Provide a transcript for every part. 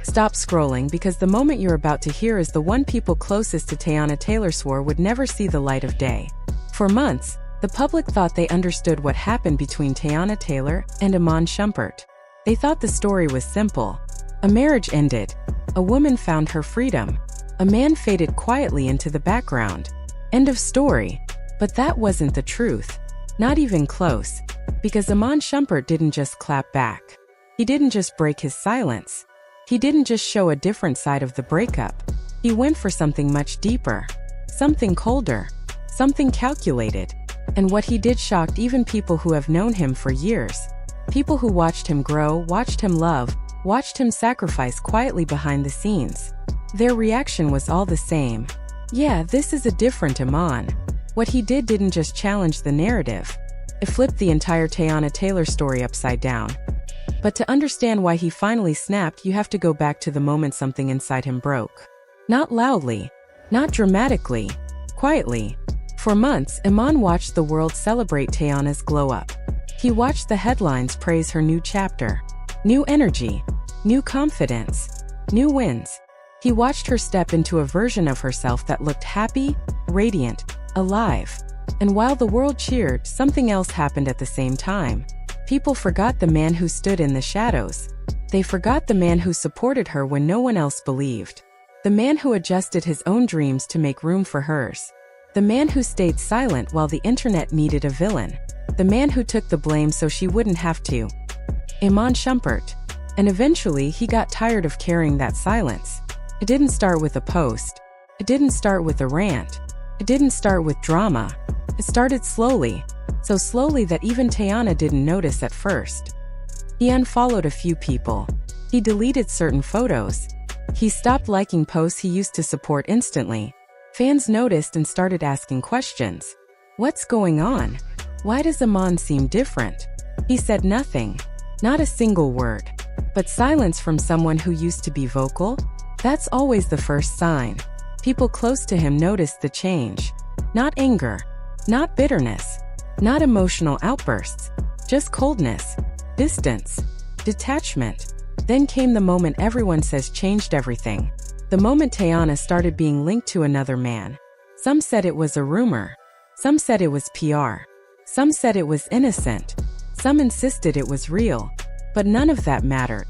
Stop scrolling because the moment you're about to hear is the one people closest to Teyana Taylor swore would never see the light of day. For months, the public thought they understood what happened between Teyana Taylor and Iman Shumpert. They thought the story was simple. A marriage ended. A woman found her freedom. A man faded quietly into the background. End of story. But that wasn't the truth. Not even close. Because Iman Shumpert didn't just clap back. He didn't just break his silence. He didn't just show a different side of the breakup. He went for something much deeper. Something colder. Something calculated. And what he did shocked even people who have known him for years. People who watched him grow, watched him love, watched him sacrifice quietly behind the scenes. Their reaction was all the same. Yeah, this is a different Iman. What he did didn't just challenge the narrative. It flipped the entire Teyana Taylor story upside down. But to understand why he finally snapped, you have to go back to the moment something inside him broke. Not loudly, not dramatically, quietly. For months, Iman watched the world celebrate Teyana's glow-up. He watched the headlines praise her new chapter. New energy, new confidence, new wins. He watched her step into a version of herself that looked happy, radiant, alive. And while the world cheered, something else happened at the same time. People forgot the man who stood in the shadows. They forgot the man who supported her when no one else believed. The man who adjusted his own dreams to make room for hers. The man who stayed silent while the internet needed a villain. The man who took the blame so she wouldn't have to. Iman Shumpert. And eventually he got tired of carrying that silence. It didn't start with a post. It didn't start with a rant. It didn't start with drama. It started slowly. So slowly that even Teyana didn't notice at first. He unfollowed a few people. He deleted certain photos. He stopped liking posts he used to support instantly. Fans noticed and started asking questions. What's going on? Why does Iman seem different? He said nothing. Not a single word. But silence from someone who used to be vocal? That's always the first sign. People close to him noticed the change. Not anger. Not bitterness. Not emotional outbursts. Just coldness. Distance. Detachment. Then came the moment everyone says changed everything. The moment Teyana started being linked to another man. Some said it was a rumor. Some said it was PR. Some said it was innocent. Some insisted it was real. But none of that mattered.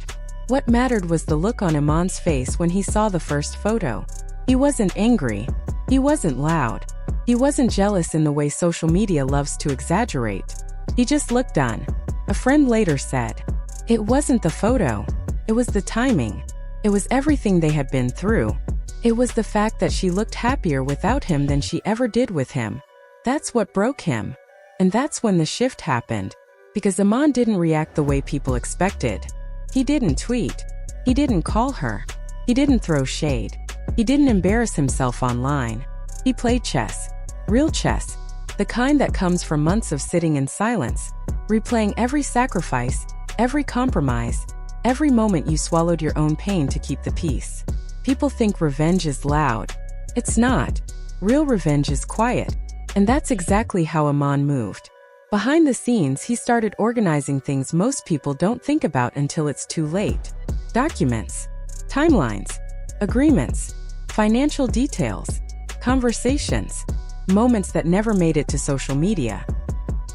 What mattered was the look on Iman's face when he saw the first photo. He wasn't angry. He wasn't loud. He wasn't jealous in the way social media loves to exaggerate. He just looked on. A friend later said, "It wasn't the photo. It was the timing. It was everything they had been through. It was the fact that she looked happier without him than she ever did with him. That's what broke him." And that's when the shift happened. Because Iman didn't react the way people expected. He didn't tweet. He didn't call her. He didn't throw shade. He didn't embarrass himself online. He played chess. Real chess. The kind that comes from months of sitting in silence, replaying every sacrifice, every compromise, every moment you swallowed your own pain to keep the peace. People think revenge is loud. It's not. Real revenge is quiet. And that's exactly how Iman moved. Behind the scenes, he started organizing things most people don't think about until it's too late. Documents, timelines, agreements, financial details, conversations, moments that never made it to social media.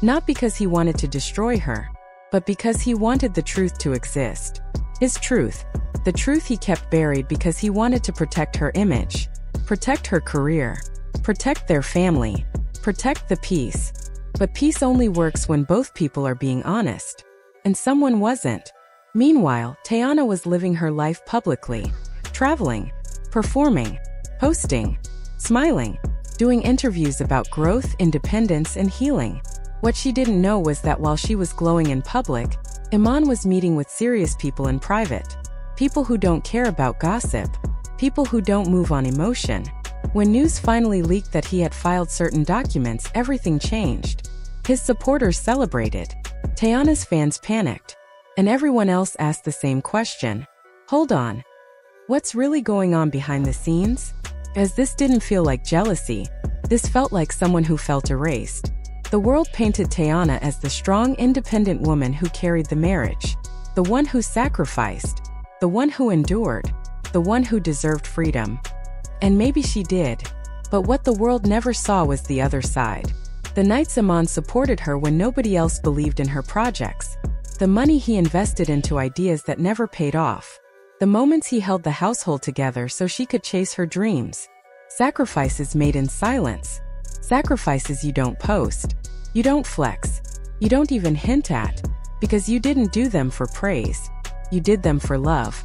Not because he wanted to destroy her, but because he wanted the truth to exist. His truth, the truth he kept buried because he wanted to protect her image, protect her career, protect their family, protect the peace. But peace only works when both people are being honest. And someone wasn't. Meanwhile, Teyana was living her life publicly, traveling, performing, posting, smiling, doing interviews about growth, independence, and healing. What she didn't know was that while she was glowing in public, Iman was meeting with serious people in private. People who don't care about gossip. People who don't move on emotion. When news finally leaked that he had filed certain documents, everything changed. His supporters celebrated. Teyana's fans panicked. And everyone else asked the same question. Hold on. What's really going on behind the scenes? As this didn't feel like jealousy. This felt like someone who felt erased. The world painted Teyana as the strong, independent woman who carried the marriage. The one who sacrificed. the one who endured, the one who deserved freedom. And maybe she did. But what the world never saw was the other side. The nights Iman supported her when nobody else believed in her projects. The money he invested into ideas that never paid off. The moments he held the household together so she could chase her dreams. Sacrifices made in silence. Sacrifices you don't post. You don't flex. You don't even hint at. Because you didn't do them for praise. You did them for love.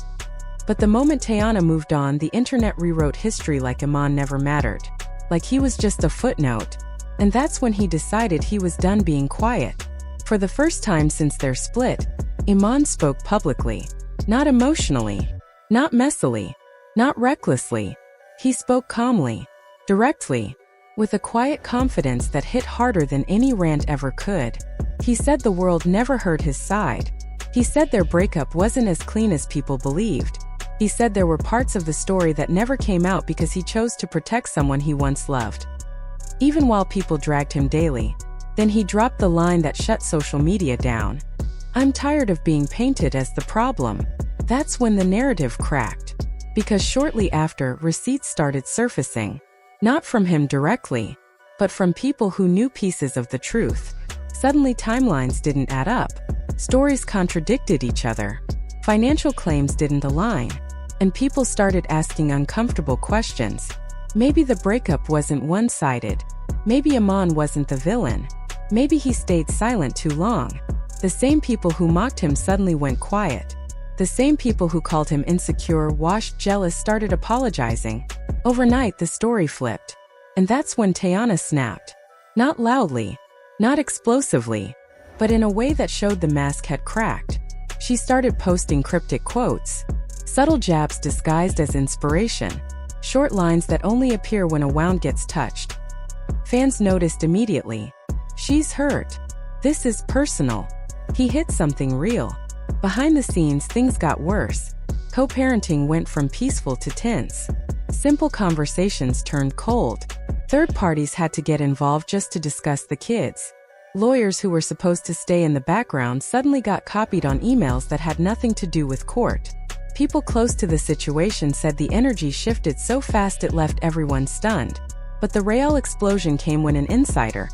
But the moment Teyana moved on, the internet rewrote history like Iman never mattered. Like he was just a footnote. And that's when he decided he was done being quiet. For the first time since their split, Iman spoke publicly. Not emotionally. Not messily. Not recklessly. He spoke calmly. Directly. With a quiet confidence that hit harder than any rant ever could. He said the world never heard his side. He said their breakup wasn't as clean as people believed. He said there were parts of the story that never came out because he chose to protect someone he once loved. Even while people dragged him daily. Then he dropped the line that shut social media down. I'm tired of being painted as the problem. That's when the narrative cracked. Because shortly after, receipts started surfacing. Not from him directly, but from people who knew pieces of the truth. Suddenly timelines didn't add up. Stories contradicted each other. Financial claims didn't align. And people started asking uncomfortable questions. Maybe the breakup wasn't one-sided. Maybe Iman wasn't the villain. Maybe he stayed silent too long. The same people who mocked him suddenly went quiet. The same people who called him insecure, washed, jealous started apologizing. Overnight, the story flipped. And that's when Teyana snapped. Not loudly. Not explosively. But in a way that showed the mask had cracked. She started posting cryptic quotes. Subtle jabs disguised as inspiration. Short lines that only appear when a wound gets touched. Fans noticed immediately. She's hurt. This is personal. He hit something real. Behind the scenes, things got worse. Co-parenting went from peaceful to tense. Simple conversations turned cold. Third parties had to get involved just to discuss the kids. Lawyers who were supposed to stay in the background suddenly got copied on emails that had nothing to do with court. People close to the situation said the energy shifted so fast it left everyone stunned. But the real explosion came when an insider,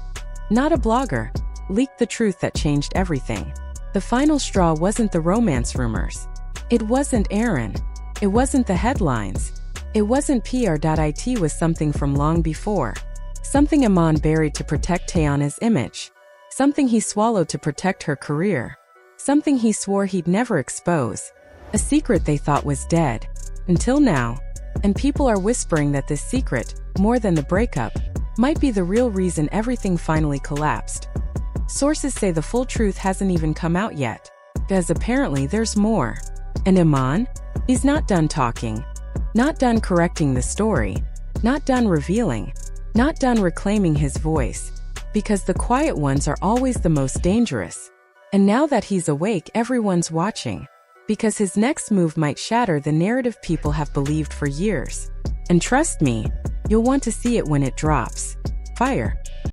not a blogger, leaked the truth that changed everything. The final straw wasn't the romance rumors. It wasn't Aaron. It wasn't the headlines. It wasn't PR.it was something from long before. Something Iman buried to protect Teyana's image. Something he swallowed to protect her career. Something he swore he'd never expose. A secret they thought was dead. Until now. And people are whispering that this secret, more than the breakup, might be the real reason everything finally collapsed. Sources say the full truth hasn't even come out yet. Because apparently there's more. And Iman? He's not done talking. Not done correcting the story. Not done revealing. Not done reclaiming his voice. Because the quiet ones are always the most dangerous. And now that he's awake, everyone's watching. Because his next move might shatter the narrative people have believed for years. And trust me, you'll want to see it when it drops. Fire.